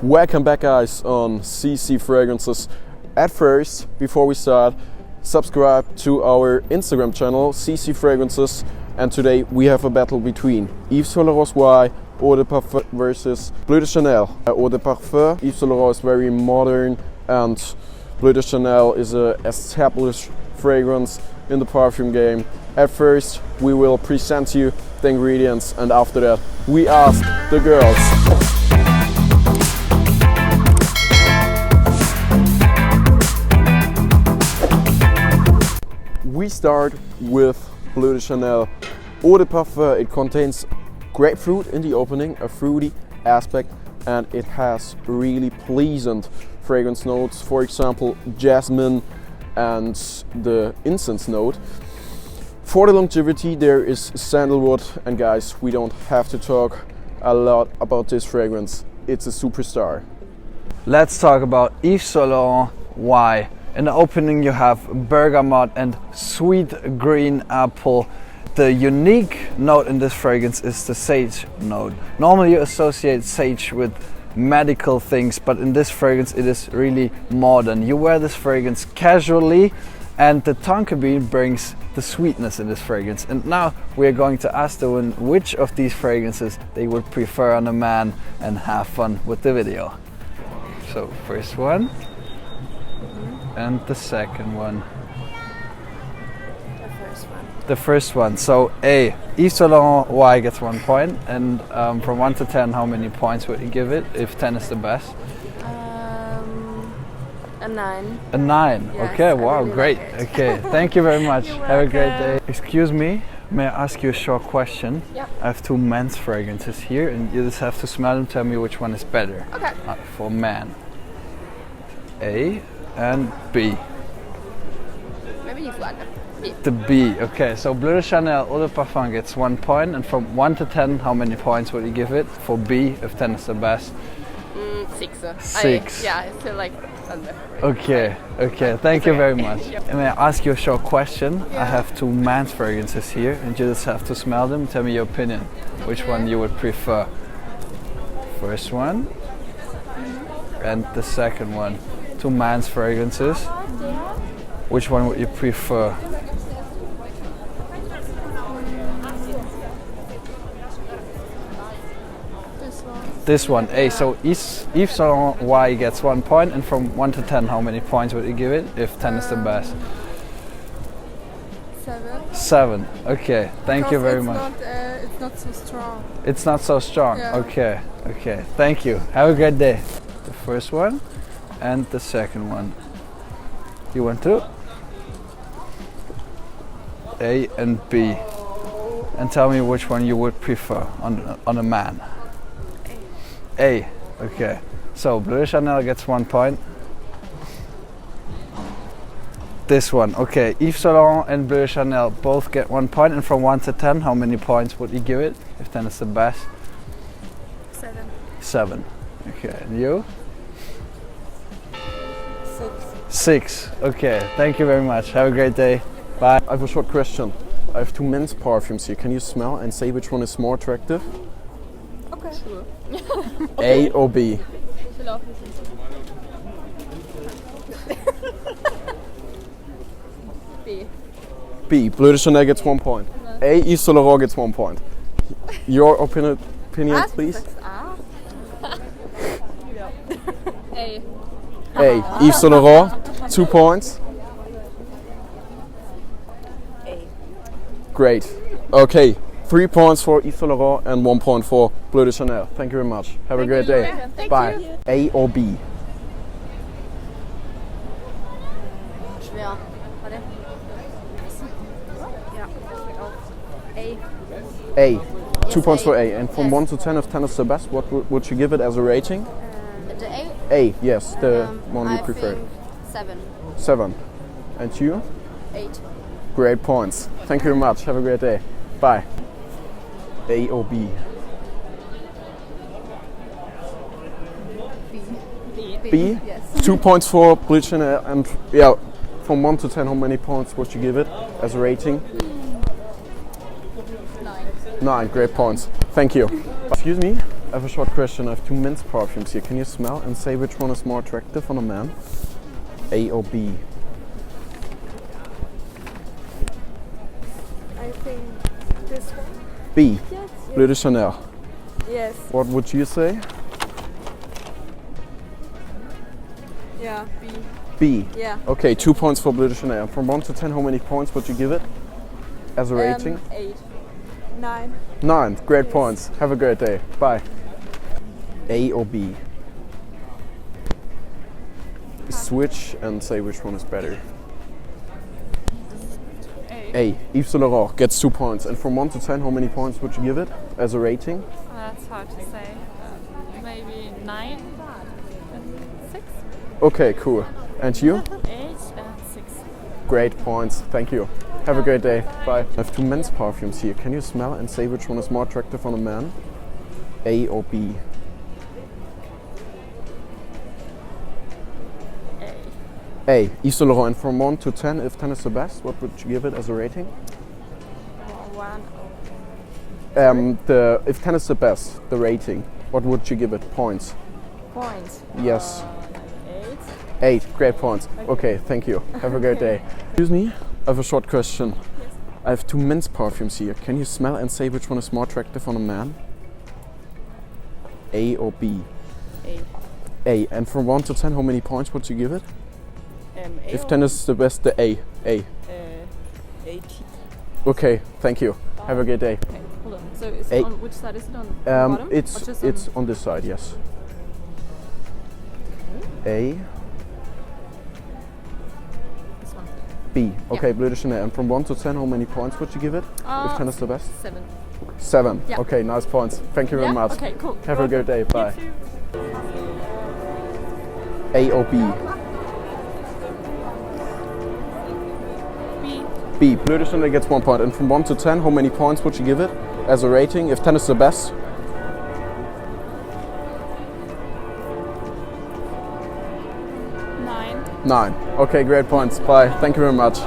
Welcome back, guys, on CC Fragrances. At first, before we start, subscribe to our Instagram channel, CC Fragrances, and today we have a battle between Yves Saint Laurent Eau de Parfum versus Bleu de Chanel Eau de Parfum. Yves Saint Laurent is very modern and Bleu de Chanel is an established fragrance in the perfume game. At first, we will present you the ingredients, and after that, we ask the girls. We start with Bleu de Chanel Eau de Parfum. It contains grapefruit in the opening, a fruity aspect, and it has really pleasant fragrance notes, for example jasmine and the incense note. For the longevity there is sandalwood, and guys, we don't have to talk a lot about this fragrance. It's a superstar. Let's talk about Yves Saint Laurent Y. In the opening you have bergamot and sweet green apple. The unique note in this fragrance is the sage note. Normally you associate sage with medical things, but in this fragrance it is really modern. You wear this fragrance casually, and the tonka bean brings the sweetness in this fragrance. And now we are going to ask the one which of these fragrances they would prefer on a man, and have fun with the video. So first one. And the second one. The first one. So A, Yves Saint Laurent Y gets 1 point, and from 1 to 10, how many points would you give it if 10 is the best? A 9. A 9. Yes, okay, wow, really great. like it. Okay, thank you very much. You're Have a great day. welcome. Excuse me, may I ask you a short question? Yeah. I have 2 men's fragrances here, and you just have to smell them, tell me which one is better. Okay. For man. A and B. Maybe you got B. The B, okay, so Bleu de Chanel Eau de Parfum gets 1 point, and from 1 to 10, how many points would you give it? For B, if 10 is the best. 6. 6. I still like under. Okay, thank you very much. Yeah. And may I ask you a short question? I Yeah. have 2 men's fragrances here, and you just have to smell them, tell me your opinion. Which one you would prefer? First one, and the second one. 2 men's fragrances. Which one would you prefer? This one. A. So Yves Saint Laurent Y gets 1 point, and from 1 to 10, how many points would you give it if 10 is the best? 7. 7. Okay, thank you very much. It's not so strong. It's not so strong. Yeah. Okay, thank you. Have a great day. The first one and the second one. You want to? A and B. And tell me which one you would prefer on a man. A. Okay. So Bleu de Chanel gets 1 point. This one. Okay. Yves Saint Laurent and Bleu de Chanel both get 1 point, and from 1 to 10, how many points would you give it if 10 is the best? 7. 7. Okay. And you? 6. 6. Okay. Thank you very much. Have a great day. Bye. I have a short question. I have 2 men's perfumes here. Can you smell and say which one is more attractive? Okay. Sure. A or B? B. B. Bleu de Chanel gets 1 point. A. Yves Saint Laurent gets 1 point. Your opinion, please? A. A. Yves Saint Laurent, 2 points. A. Great. Okay, 3 points for Yves Saint Laurent and 1 point for Bleu de Chanel. Thank you very much. Have a great day. Thank Bye. you. A or B? Schwer. Warte. Ja. A. A. 2 points for A. And from 1 to 10, if 10 is the best, what would you give it as a rating? The A. A, yes, the one you I prefer. think 7. 7. And you? 8. Great points. Thank you very much. Have a great day. Bye. A or B? B? Yes. 2 points for Bleu de Chanel, and yeah, from 1 to 10, how many points would you give it as a rating? 9. 9, great points. Thank you. Excuse me, I have a short question. I have 2 men's perfumes here. Can you smell and say which one is more attractive on a man? A or B? I think this one. B. Yes. Bleu de Chanel. Yes. What would you say? Yeah. B. B. Yeah. Okay, 2 points for Bleu de Chanel. From 1 to 10, how many points would you give it as a rating? 8. 9. 9. Great Yes. points. Have a great day. Bye. A or B? Switch and say which one is better. A. Yves Saint Laurent gets 2 points. And from 1 to 10, how many points would you give it as a rating? That's hard to say. Maybe 9 and 6. Okay, cool. And you? 8 and 6. Great points. Thank you. Have a great day. Bye. I have 2 men's perfumes here. Can you smell and say which one is more attractive on a man? A or B? A. Yves Saint Laurent. And from 1 to 10, if 10 is the best, what would you give it as a rating? 1. If 10 is the best, the rating, what would you give it? Points? Points. Yes. 8. 8. Great points. Okay, thank you. Have a great day. Excuse me, I have a short question. Yes. I have 2 men's perfumes here. Can you smell and say which one is more attractive on a man? A or B? A. A. And from 1 to 10, how many points would you give it? A If 10 is the best, the A. A. 8. Okay, thank you. Have a great day. Okay, hold on. So is A. it on which side is it on? The bottom? Or just It's on this side, yes. A. This one. B. Okay, Bleu de Chanel. And from 1 to 10, how many points would you give it? If 10 is the best? 7. 7. Yeah. Okay, nice points. Thank you very much. Okay, cool. Have a good day. Bye. You too. A or B? B. B. Bleu de Chanel gets 1 point. And from 1 to 10, how many points would you give it as a rating? If 10 is the best? 9. 9. Okay, great points. Bye. Thank you very much.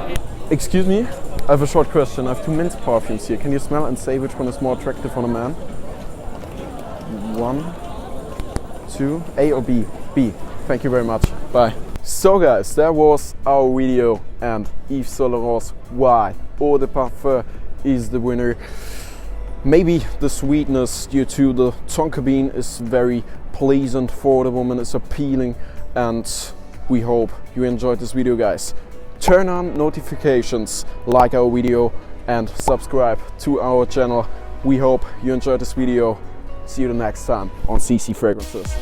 Excuse me, I have a short question. I have 2 men's perfumes here. Can you smell and say which one is more attractive on a man? 1, 2, A or B? B. Thank you very much. Bye. So guys, that was our video, and Yves Saint Laurent's Why Eau de Parfum is the winner. Maybe the sweetness due to the tonka bean is very pleasant for the woman, it's appealing, and we hope you enjoyed this video, guys. Turn on notifications, like our video and subscribe to our channel. We hope you enjoyed this video. See you the next time on CC Fragrances.